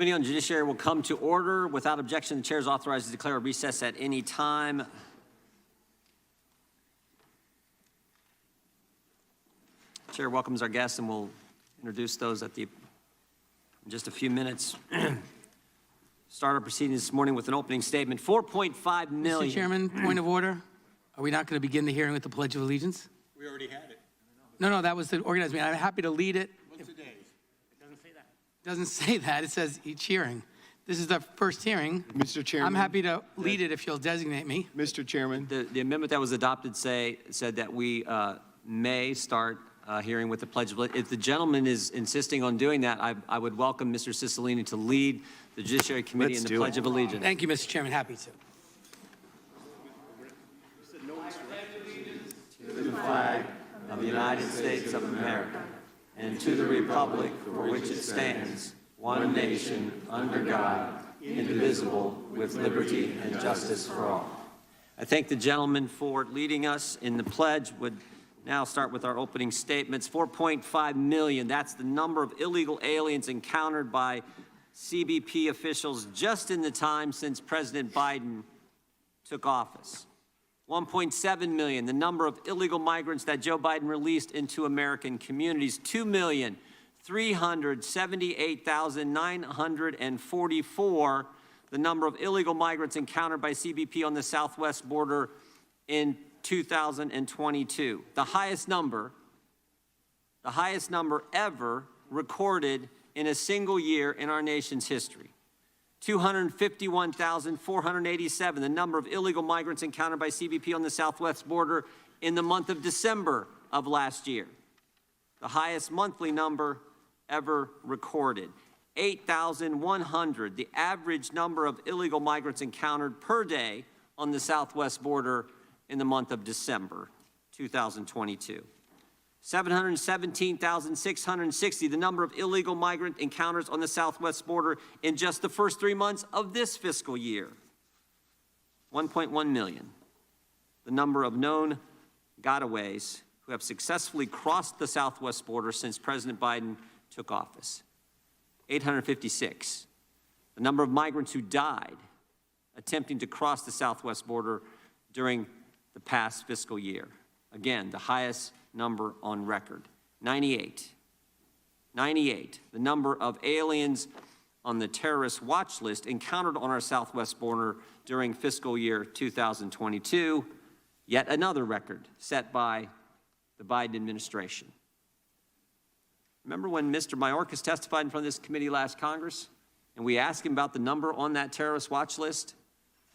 Committee on Judiciary will come to order. Without objection, the chair is authorized to declare a recess at any time. Chair welcomes our guests, and we'll introduce those in just a few minutes. Start our proceedings this morning with an opening statement. 4.5 million. Mr. Chairman, point of order. Are we not going to begin the hearing with the Pledge of Allegiance? We already had it. No, that was the organized meeting. I'm happy to lead it. What's the date? It doesn't say that. It says each hearing. This is the first hearing. Mr. Chairman. I'm happy to lead it if you'll designate me. Mr. Chairman. The amendment that was adopted said that we may start hearing with the Pledge of Allegiance. If the gentleman is insisting on doing that, I would welcome Mr. Cicilline to lead the Judiciary Committee in the Pledge of Allegiance. Thank you, Mr. Chairman. Happy to. To the flag of the United States of America and to the republic for which it stands, one nation, under God, indivisible, with liberty and justice for all. I thank the gentleman for leading us in the pledge. Would now start with our opening statements. 4.5 million, that's the number of illegal aliens encountered by CBP officials just in the time since President Biden took office. 1.7 million, the number of illegal migrants that Joe Biden released into American communities. 2,378,944, the number of illegal migrants encountered by CBP on the southwest border in 2022. The highest number ever recorded in a single year in our nation's history. 251,487, the number of illegal migrants encountered by CBP on the southwest border in the month of December of last year. The highest monthly number ever recorded. 8,100, the average number of illegal migrants encountered per day on the southwest border in the month of December 2022. 717,660, the number of illegal migrant encounters on the southwest border in just the first 3 months of this fiscal year. 1.1 million, the number of known gotaways who have successfully crossed the southwest border since President Biden took office. 856, the number of migrants who died attempting to cross the southwest border during the past fiscal year. Again, the highest number on record. 98, the number of aliens on the terrorist watch list encountered on our southwest border during fiscal year 2022, yet another record set by the Biden administration. Remember when Mr. Mayorkas testified in front of this committee last Congress, and we asked him about the number on that terrorist watch list?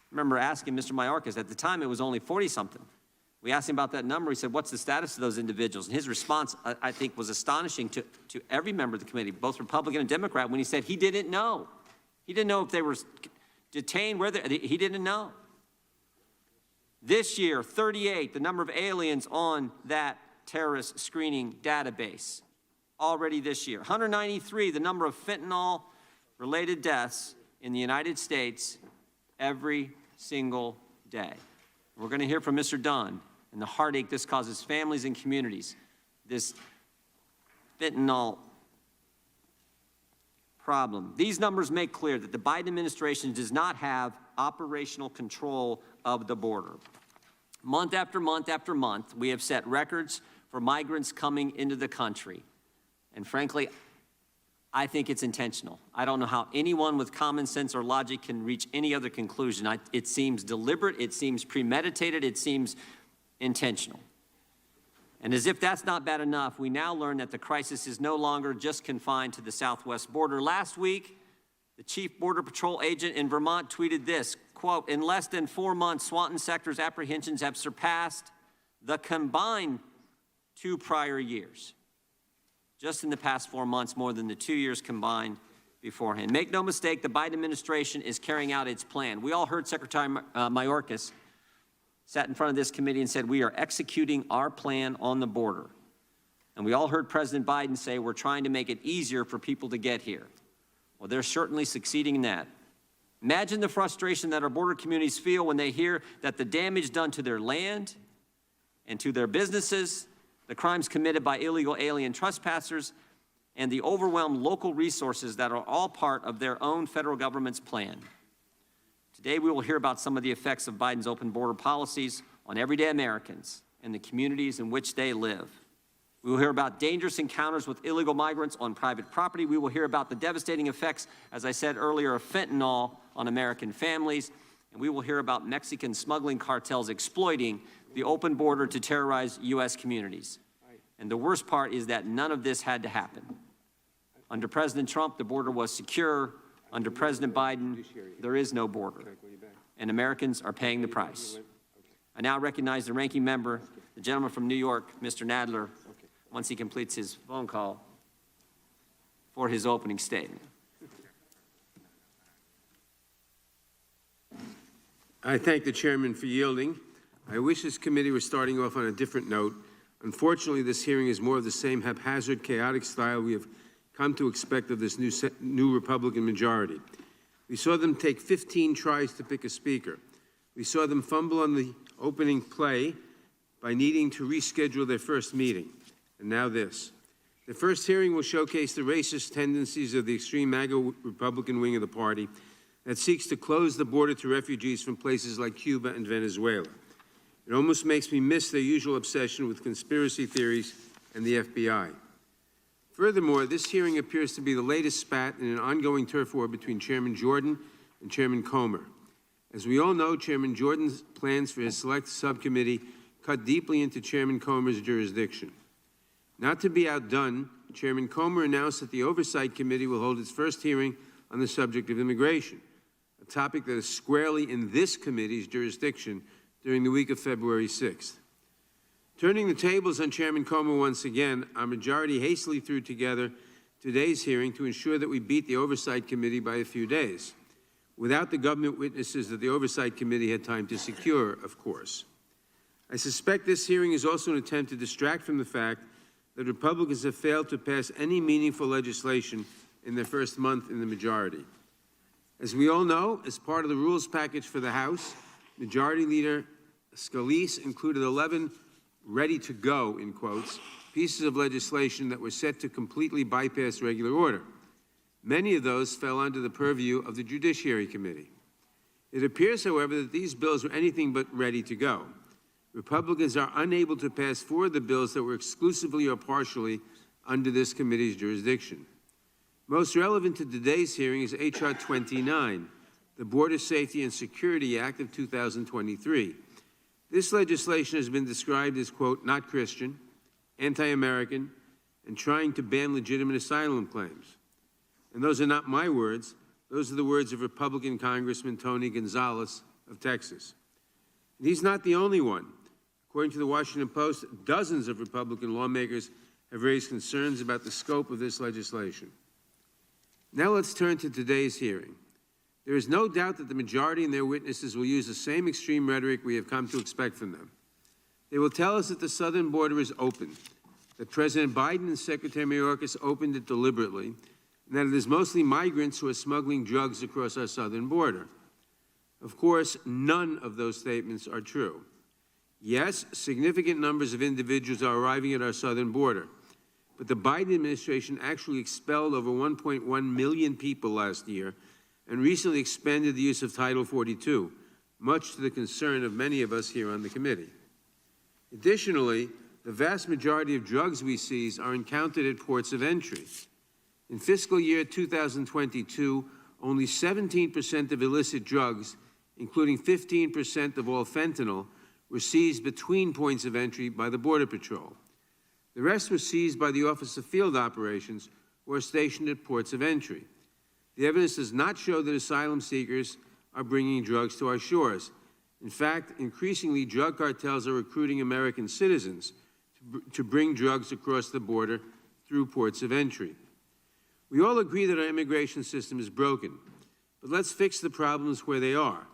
I remember asking Mr. Mayorkas, at the time it was only 40-something. We asked him about that number. He said, what's the status of those individuals? And his response, I think, was astonishing to every member of the committee, both Republican and Democrat, when he said he didn't know. He didn't know if they were detained, he didn't know. This year, 38, the number of aliens on that terrorist screening database, already this year. 193, the number of fentanyl-related deaths in the United States every single day. We're going to hear from Mr. Dunn and the heartache this causes families and communities, this fentanyl problem. These numbers make clear that the Biden administration does not have operational control of the border. Month after month after month, we have set records for migrants coming into the country. And frankly, I think it's intentional. I don't know how anyone with common sense or logic can reach any other conclusion. It seems deliberate, it seems premeditated, it seems intentional. And as if that's not bad enough, we now learn that the crisis is no longer just confined to the southwest border. Last week, the chief Border Patrol agent in Vermont tweeted this, quote, in less than 4 months, Swanton sector's apprehensions have surpassed the combined 2 prior years. Just in the past 4 months, more than the 2 years combined beforehand. Make no mistake, the Biden administration is carrying out its plan. We all heard Secretary Mayorkas sat in front of this committee and said, we are executing our plan on the border. And we all heard President Biden say, we're trying to make it easier for people to get here. Well, they're certainly succeeding in that. Imagine the frustration that our border communities feel when they hear that the damage done to their land and to their businesses, the crimes committed by illegal alien trespassers, and the overwhelmed local resources that are all part of their own federal government's plan. Today, we will hear about some of the effects of Biden's open border policies on everyday Americans and the communities in which they live. We will hear about dangerous encounters with illegal migrants on private property. We will hear about the devastating effects, as I said earlier, of fentanyl on American families. And we will hear about Mexican smuggling cartels exploiting the open border to terrorize U.S. communities. And the worst part is that none of this had to happen. Under President Trump, the border was secure. Under President Biden, there is no border. And Americans are paying the price. I now recognize the ranking member, the gentleman from New York, Mr. Nadler, once he completes his phone call, for his opening statement. I thank the chairman for yielding. I wish this committee were starting off on a different note. Unfortunately, this hearing is more of the same haphazard, chaotic style we have come to expect of this new Republican majority. We saw them take 15 tries to pick a speaker. We saw them fumble on the opening play by needing to reschedule their first meeting. And now this. The first hearing will showcase the racist tendencies of the extreme MAGA Republican wing of the party that seeks to close the border to refugees from places like Cuba and Venezuela. It almost makes me miss their usual obsession with conspiracy theories and the FBI. Furthermore, this hearing appears to be the latest spat in an ongoing turf war between Chairman Jordan and Chairman Comer. As we all know, Chairman Jordan's plans for his select subcommittee cut deeply into Chairman Comer's jurisdiction. Not to be outdone, Chairman Comer announced that the Oversight Committee will hold its first hearing on the subject of immigration, a topic that is squarely in this committee's jurisdiction during the week of February 6th. Turning the tables on Chairman Comer once again, our majority hastily threw together today's hearing to ensure that we beat the Oversight Committee by a few days, without the government witnesses that the Oversight Committee had time to secure, of course. I suspect this hearing is also an attempt to distract from the fact that Republicans have failed to pass any meaningful legislation in their first month in the majority. As we all know, as part of the rules package for the House, Majority Leader Scalise included 11 ready-to-go, in quotes, pieces of legislation that were set to completely bypass regular order. Many of those fell under the purview of the Judiciary Committee. It appears, however, that these bills were anything but ready to go. Republicans are unable to pass 4 of the bills that were exclusively or partially under this committee's jurisdiction. Most relevant to today's hearing is H.R. 29, the Border Safety and Security Act of 2023. This legislation has been described as, quote, not Christian, anti-American, and trying to ban legitimate asylum claims. And those are not my words. Those are the words of Republican Congressman Tony Gonzalez of Texas. And he's not the only one. According to the Washington Post, dozens of Republican lawmakers have raised concerns about the scope of this legislation. Now let's turn to today's hearing. There is no doubt that the majority and their witnesses will use the same extreme rhetoric we have come to expect from them. They will tell us that the southern border is open, that President Biden and Secretary Mayorkas opened it deliberately, and that it is mostly migrants who are smuggling drugs across our southern border. Of course, none of those statements are true. Yes, significant numbers of individuals are arriving at our southern border, but the Biden administration actually expelled over 1.1 million people last year and recently expanded the use of Title 42, much to the concern of many of us here on the committee. Additionally, the vast majority of drugs we seize are encountered at ports of entry. In fiscal year 2022, only 17% of illicit drugs, including 15% of all fentanyl, were seized between points of entry by the Border Patrol. The rest were seized by the Office of Field Operations, who are stationed at ports of entry. The evidence does not show that asylum seekers are bringing drugs to our shores. In fact, increasingly, drug cartels are recruiting American citizens to bring drugs across the border through ports of entry. We all agree that our immigration system is broken, but let's fix the problems where they are,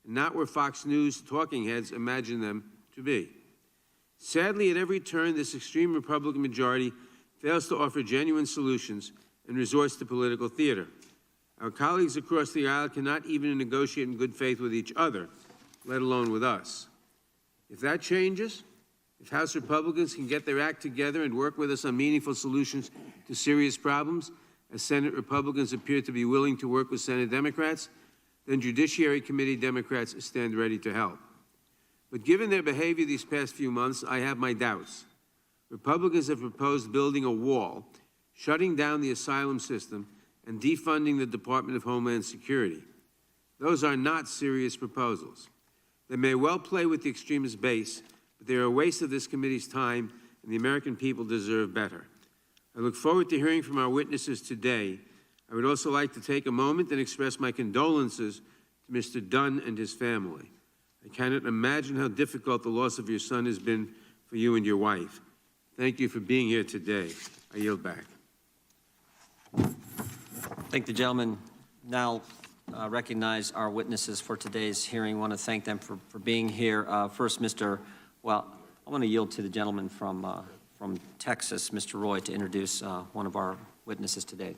and not where Fox News talking heads imagine them to be. Sadly, at every turn, this extreme Republican majority fails to offer genuine solutions and resorts to political theater. Our colleagues across the aisle cannot even negotiate in good faith with each other, let alone with us. If that changes, if House Republicans can get their act together and work with us on meaningful solutions to serious problems, as Senate Republicans appear to be willing to work with Senate Democrats, then Judiciary Committee Democrats stand ready to help. But given their behavior these past few months, I have my doubts. Republicans have proposed building a wall, shutting down the asylum system, and defunding the Department of Homeland Security. Those are not serious proposals. They may well play with the extremist base, but they are a waste of this committee's time, and the American people deserve better. I look forward to hearing from our witnesses today. I would also like to take a moment and express my condolences to Mr. Dunn and his family. I cannot imagine how difficult the loss of your son has been for you and your wife. Thank you for being here today. I yield back. Thank the gentleman. Now recognize our witnesses for today's hearing. I want to thank them for being here. First, I want to yield to the gentleman from Texas, Mr. Roy, to introduce one of our witnesses today.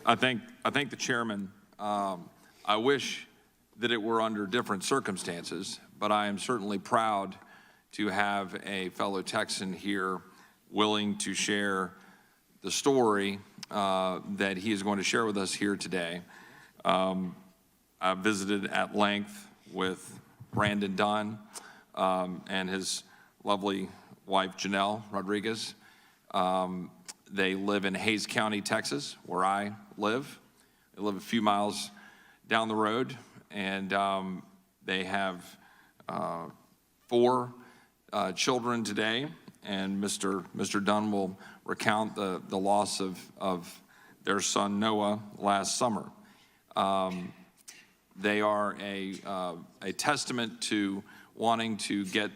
I thank the chairman. I wish that it were under different circumstances, but I am certainly proud to have a fellow Texan here willing to share the story that he is going to share with us here today. I visited at length with Brandon Dunn and his lovely wife, Janelle Rodriguez. They live in Hays County, Texas, where I live. They live a few miles down the road, and they have 4 children today, and Mr. Dunn will recount the loss of their son Noah last summer. They are a testament to wanting to get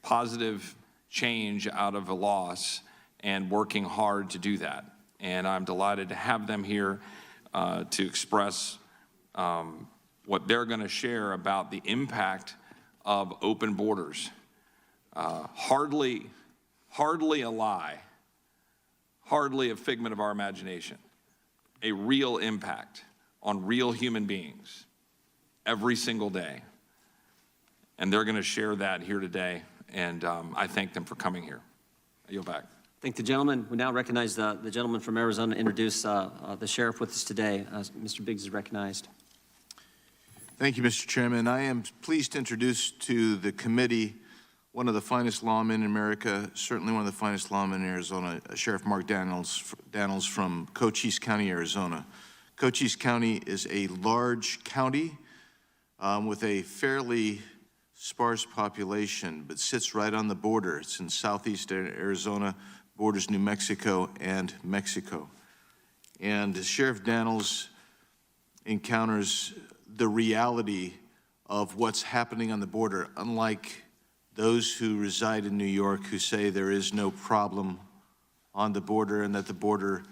positive change out of a loss and working hard to do that. And I'm delighted to have them here to express what they're going to share about the impact of open borders. Hardly a lie, hardly a figment of our imagination, a real impact on real human beings every single day. And they're going to share that here today, and I thank them for coming here. I yield back. Thank the gentleman. We now recognize the gentleman from Arizona to introduce the sheriff with us today. Mr. Biggs is recognized. Thank you, Mr. Chairman. I am pleased to introduce to the committee one of the finest lawmen in America, certainly one of the finest lawmen in Arizona, Sheriff Mark Daniels from Cochise County, Arizona. Cochise County is a large county with a fairly sparse population, but sits right on the border. It's in southeastern Arizona, borders New Mexico and Mexico. And Sheriff Daniels encounters the reality of what's happening on the border, unlike those who reside in New York who say there is no problem on the border and that the border,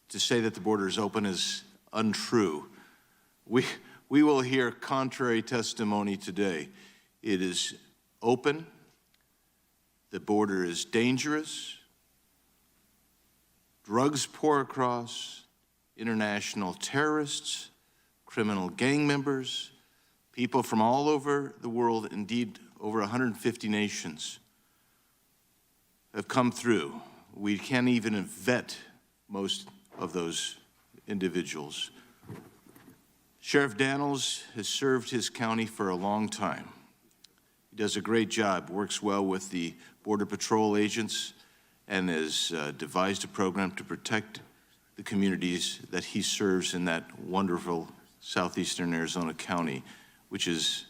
to say that the border is open is untrue. We will hear contrary testimony today. It is open, the border is dangerous, drugs pour across, international terrorists, criminal gang members, people from all over the world, indeed over 150 nations, have come through. We can't even vet most of those individuals. Sheriff Daniels has served his county for a long time. He does a great job, works well with the Border Patrol agents, and has devised a program to protect the communities that he serves in that wonderful southeastern Arizona county, which is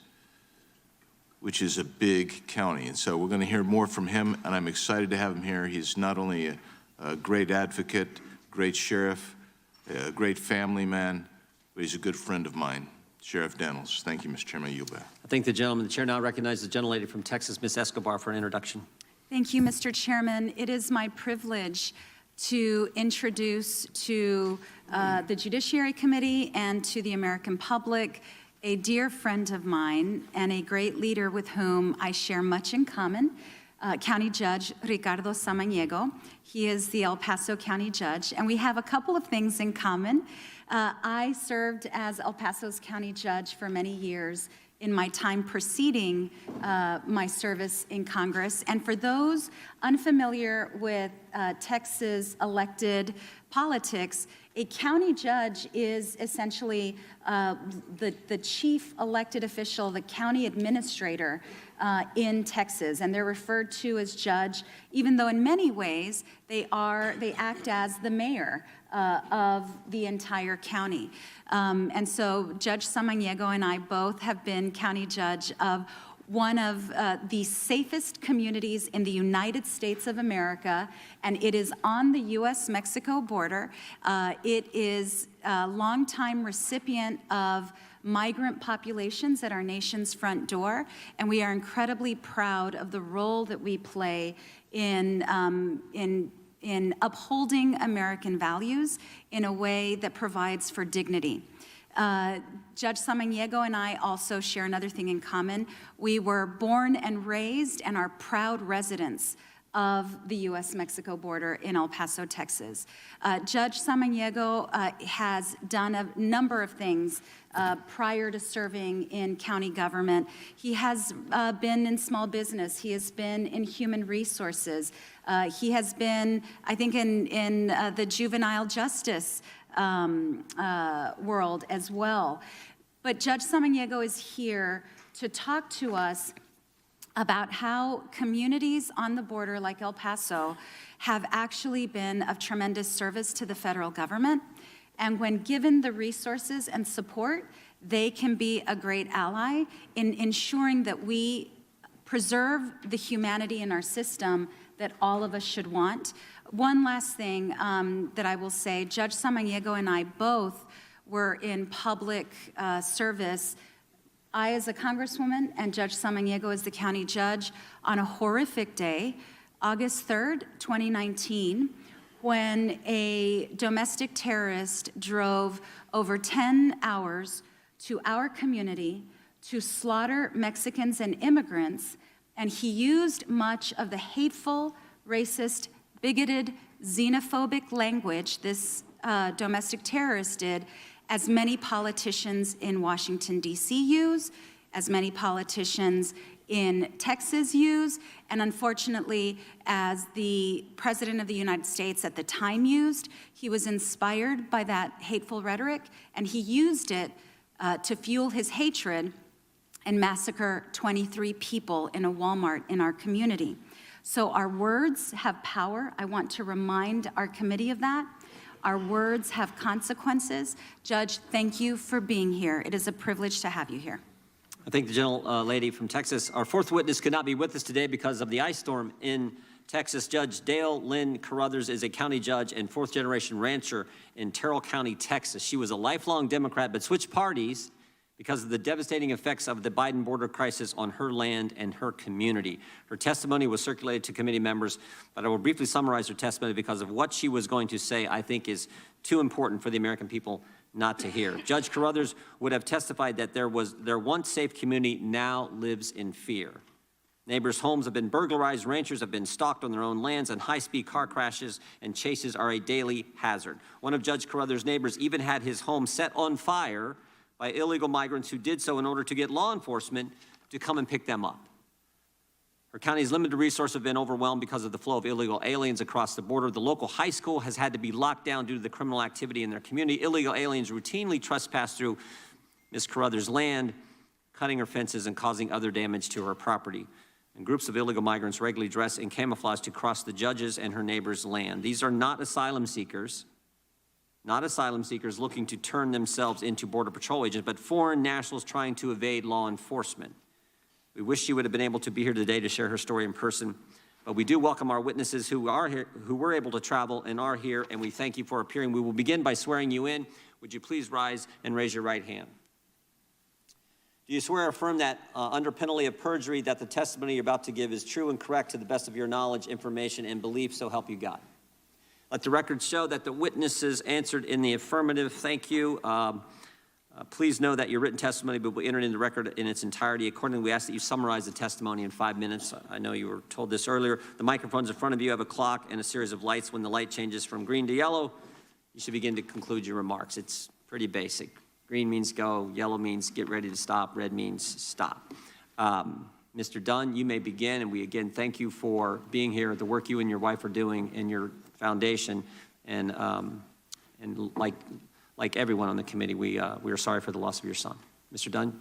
a big county. And so we're going to hear more from him, and I'm excited to have him here. He's not only a great advocate, great sheriff, a great family man, but he's a good friend of mine. Sheriff Daniels. Thank you, Mr. Chairman. I yield back. I thank the gentleman. The chair now recognizes the gentlelady from Texas, Ms. Escobar, for an introduction. Thank you, Mr. Chairman. It is my privilege to introduce to the Judiciary Committee and to the American public a dear friend of mine and a great leader with whom I share much in common, County Judge Ricardo Samaniego. He is the El Paso County Judge, and we have a couple of things in common. I served as El Paso's County Judge for many years. in my time preceding my service in Congress. And for those unfamiliar with Texas elected politics, a county judge is essentially the chief elected official, the county administrator in Texas, and they're referred to as judge, even though in many ways they act as the mayor of the entire county. And so Judge Samaniego and I both have been county judge of one of the safest communities in the United States of America, and it is on the U.S.-Mexico border. It is a longtime recipient of migrant populations at our nation's front door, and we are incredibly proud of the role that we play in upholding American values in a way that provides for dignity. Judge Samaniego and I also share another thing in common. We were born and raised and are proud residents of the U.S.-Mexico border in El Paso, Texas. Judge Samaniego has done a number of things prior to serving in county government. He has been in small business. He has been in human resources. He has been, I think, in the juvenile justice world as well. But Judge Samaniego is here to talk to us about how communities on the border like El Paso have actually been of tremendous service to the federal government. And when given the resources and support, they can be a great ally in ensuring that we preserve the humanity in our system that all of us should want. One last thing that I will say, Judge Samaniego and I both were in public service, I as a congresswoman and Judge Samaniego as the county judge, on a horrific day, August 3rd, 2019, when a domestic terrorist drove over 10 hours to our community to slaughter Mexicans and immigrants, and he used much of the hateful, racist, bigoted, xenophobic language this domestic terrorist did, as many politicians in Washington, D.C. use, as many politicians in Texas use, and unfortunately, as the President of the United States at the time used. He was inspired by that hateful rhetoric, and he used it to fuel his hatred and massacre 23 people in a Walmart in our community. So our words have power. I want to remind our committee of that. Our words have consequences. Judge, thank you for being here. It is a privilege to have you here. I thank the gentlelady from Texas. Our fourth witness could not be with us today because of the ice storm in Texas. Judge Dale Lynn Carruthers is a county judge and fourth-generation rancher in Terrell County, Texas. She was a lifelong Democrat but switched parties because of the devastating effects of the Biden border crisis on her land and her community. Her testimony was circulated to committee members, but I will briefly summarize her testimony because of what she was going to say, I think is too important for the American people not to hear. Judge Carruthers would have testified that their once safe community now lives in fear. Neighbors' homes have been burglarized, ranchers have been stalked on their own lands, and high-speed car crashes and chases are a daily hazard. One of Judge Carruthers' neighbors even had his home set on fire by illegal migrants who did so in order to get law enforcement to come and pick them up. Her county's limited resources have been overwhelmed because of the flow of illegal aliens across the border. The local high school has had to be locked down due to the criminal activity in their community. Illegal aliens routinely trespass through Ms. Carruthers' land, cutting her fences and causing other damage to her property. And groups of illegal migrants regularly dress in camouflage to cross the judge's and her neighbor's land. These are not asylum seekers looking to turn themselves into Border Patrol agents, but foreign nationals trying to evade law enforcement. We wish she would have been able to be here today to share her story in person, but we do welcome our witnesses who are here, who were able to travel and are here, and we thank you for appearing. We will begin by swearing you in. Would you please rise and raise your right hand? Do you swear or affirm that under penalty of perjury that the testimony you're about to give is true and correct to the best of your knowledge, information, and belief, so help you God? Let the record show that the witnesses answered in the affirmative. Thank you. Please know that your written testimony will be entered into the record in its entirety. Accordingly, we ask that you summarize the testimony in 5 minutes. I know you were told this earlier. The microphones in front of you have a clock and a series of lights. When the light changes from green to yellow, you should begin to conclude your remarks. It's pretty basic. Green means go, yellow means get ready to stop, red means stop. Mr. Dunn, you may begin, and we again thank you for being here, the work you and your wife are doing in your foundation, and like everyone on the committee, we are sorry for the loss of your son. Mr. Dunn?